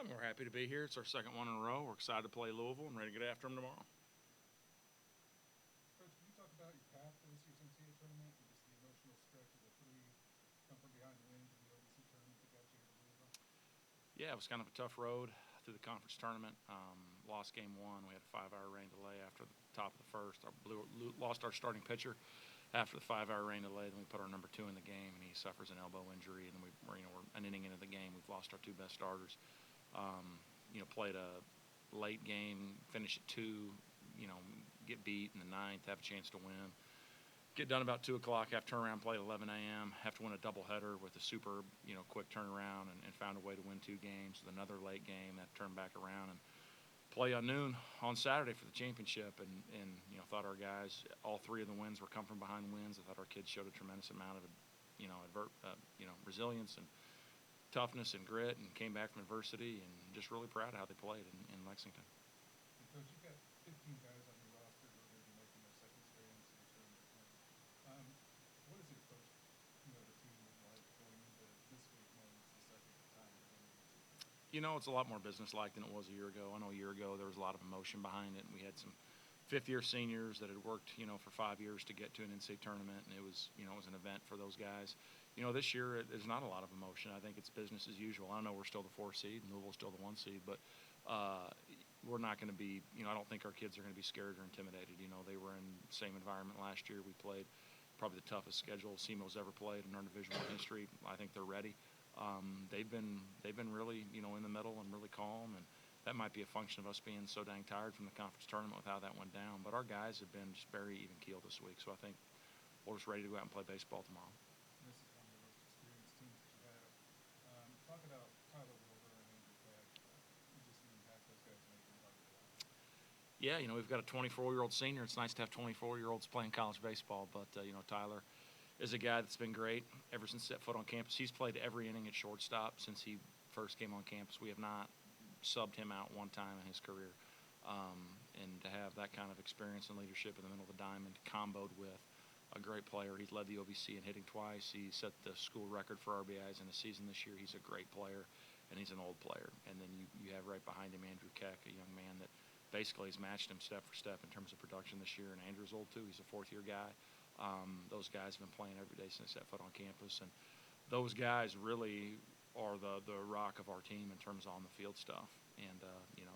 We're happy to be here. It's our second one in a row. We're excited to play Louisville and ready to get after them tomorrow. Coach, can you talk about your path to this year's NCAA tournament and just the emotional stretch of the three come from behind wins in the OVC tournament that got you here to Louisville? Yeah, it was kind of a tough road through the conference tournament. Lost game one. We had a 5-hour rain delay after the top of the first. Lost our starting pitcher after the 5-hour rain delay. Then we put our number two in the game, and he suffers an elbow injury. And then we're an inning into the game. We've lost our two best starters. Played a late game, finish at 2, get beat in the ninth, have a chance to win. Get done about 2 o'clock, have turnaround play at 11 a.m., have to win a doubleheader with a superb, quick turnaround and found a way to win 2 games with another late game that turned back around and play on noon on Saturday for the championship. And thought our guys, all 3 of the wins were come from behind wins. I thought our kids showed a tremendous amount of, resilience and toughness and grit and came back from adversity and just really proud of how they played in Lexington. And Coach, you've got 15 guys on your roster who are going to be making their second straight NCAA tournament appearance. What is the approach, the team is like going into this week knowing it's the second time you're going to the NCAA tournament? It's a lot more business-like than it was a year ago. I know a year ago there was a lot of emotion behind it, and we had some fifth-year seniors that had worked, for 5 years to get to an NCAA tournament, and it was an event for those guys. This year there's not a lot of emotion. I think it's business as usual. I know we're still the 4 seed, and Louisville's still the 1 seed, but we're not going to be, I don't think our kids are going to be scared or intimidated. They were in the same environment last year. We played probably the toughest schedule SEMO's ever played in our Division I history. I think they're ready. They've been really, in the middle and really calm, and that might be a function of us being so dang tired from the conference tournament with how that went down. But our guys have been just very even-keeled this week, so I think we're just ready to go out and play baseball tomorrow. This is one of the most experienced teams that you have. Talk about Tyler Wilbur and Andrew Peck and just the impact those guys make in Barbie Town. Yeah, we've got a 24-year-old senior. It's nice to have 24-year-olds playing college baseball, but, Tyler is a guy that's been great ever since he set foot on campus. He's played every inning at shortstop since he first came on campus. We have not subbed him out one time in his career. And to have that kind of experience and leadership in the middle of the diamond comboed with a great player. He's led the OVC in hitting twice. He set the school record for RBIs in a season this year. He's a great player, and he's an old player. And then you have right behind him Andrew Keck, a young man that basically has matched him step for step in terms of production this year. And Andrew's old too. He's a 4th-year guy. Those guys have been playing every day since they set foot on campus. And those guys really are the rock of our team in terms of on the field stuff. And,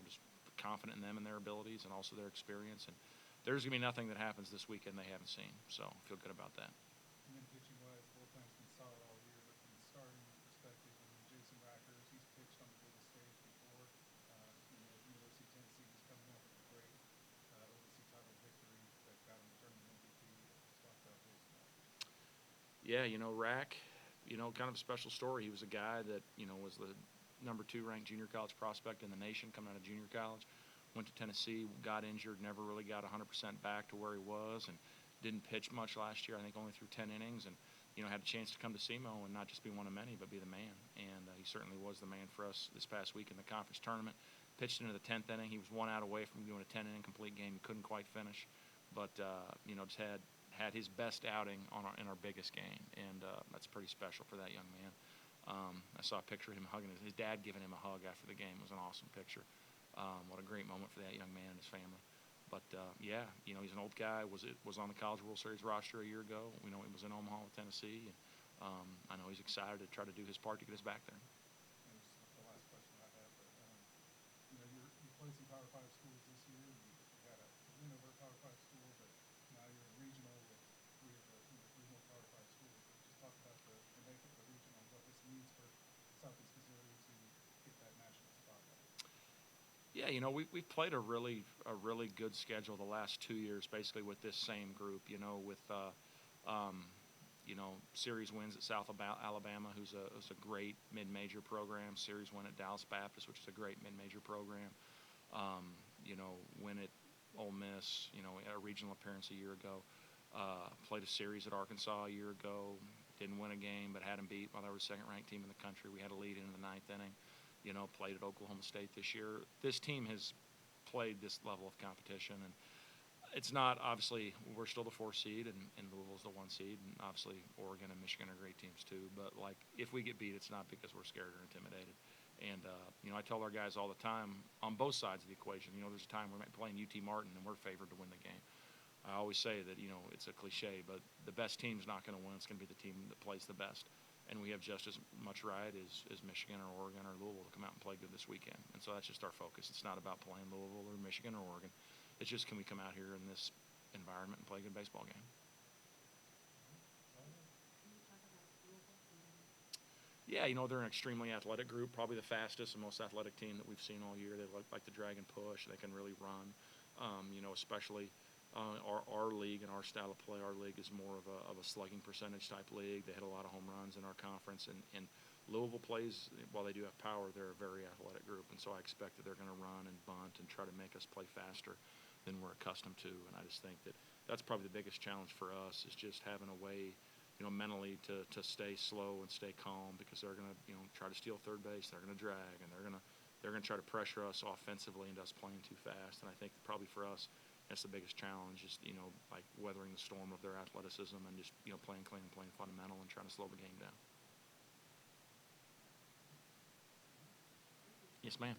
just confident in them and their abilities and also their experience. And there's going to be nothing that happens this weekend they haven't seen. So I feel good about that. And then pitching-wise, bullpen's been solid all year, but from the starting perspective, Jason Rackers, he's pitched on the biggest stage before. At the University of Tennessee, he's coming off of a great OVC title victory that got him the tournament MVP. Talk about Jason Rackers. Yeah, Rack, kind of a special story. He was a guy that, was the number 2 ranked junior college prospect in the nation coming out of junior college. Went to Tennessee, got injured, never really got 100% back to where he was, and didn't pitch much last year. I think only threw 10 innings, and had a chance to come to SEMO and not just be one of many, but be the man. And he certainly was the man for us this past week in the conference tournament. Pitched into the 10th inning. He was 1 out away from doing a 10-inning complete game. He couldn't quite finish, but just had his best outing in our biggest game, and that's pretty special for that young man. I saw a picture of him hugging his dad, giving him a hug after the game. It was an awesome picture. What a great moment for that young man and his family. But he's an old guy. Was on the College World Series roster a year ago. He was in Omaha with Tennessee, and I know he's excited to try to do his part to get us back there. And this is the last question I have, but you played some Power 5 schools this year. You had a win over a Power 5 school, but now you're in regional with 3 more Power 5 schools. But just talk about the makeup of the regional and what this means for Southeast Missouri to get that national spotlight. Yeah, we've played a really good schedule the last 2 years, basically with this same group. With series wins at South Alabama, who's a great mid-major program. Series win at Dallas Baptist, which is a great mid-major program. Win at Ole Miss. A regional appearance a year ago. Played a series at Arkansas a year ago. Didn't win a game, but had them beat while they were the second-ranked team in the country. We had a lead into the 9th inning. Played at Oklahoma State this year. This team has played this level of competition, and it's not, obviously, we're still the 4 seed, and Louisville's the 1 seed, and obviously Oregon and Michigan are great teams too. But, if we get beat, it's not because we're scared or intimidated. And, I tell our guys all the time on both sides of the equation, there's a time we might be playing UT Martin and we're favored to win the game. I always say that, it's a cliche, but the best team's not going to win. It's going to be the team that plays the best. And we have just as much right as Michigan or Oregon or Louisville to come out and play good this weekend. And so that's just our focus. It's not about playing Louisville or Michigan or Oregon. It's just, can we come out here in this environment and play a good baseball game? Yeah, they're an extremely athletic group, probably the fastest and most athletic team that we've seen all year. They like to drag and push. They can really run, especially our league and our style of play. Our league is more of a slugging percentage type league. They hit a lot of home runs in our conference. And Louisville plays, while they do have power, they're a very athletic group. And so I expect that they're going to run and bunt and try to make us play faster than we're accustomed to. And I just think that that's probably the biggest challenge for us, is just having a way mentally to stay slow and stay calm, because they're going to, try to steal third base. They're going to drag, and they're going to try to pressure us offensively into us playing too fast. And I think that probably for us, that's the biggest challenge, is, like weathering the storm of their athleticism and just, playing clean and playing fundamental and trying to slow the game down. Yes, ma'am.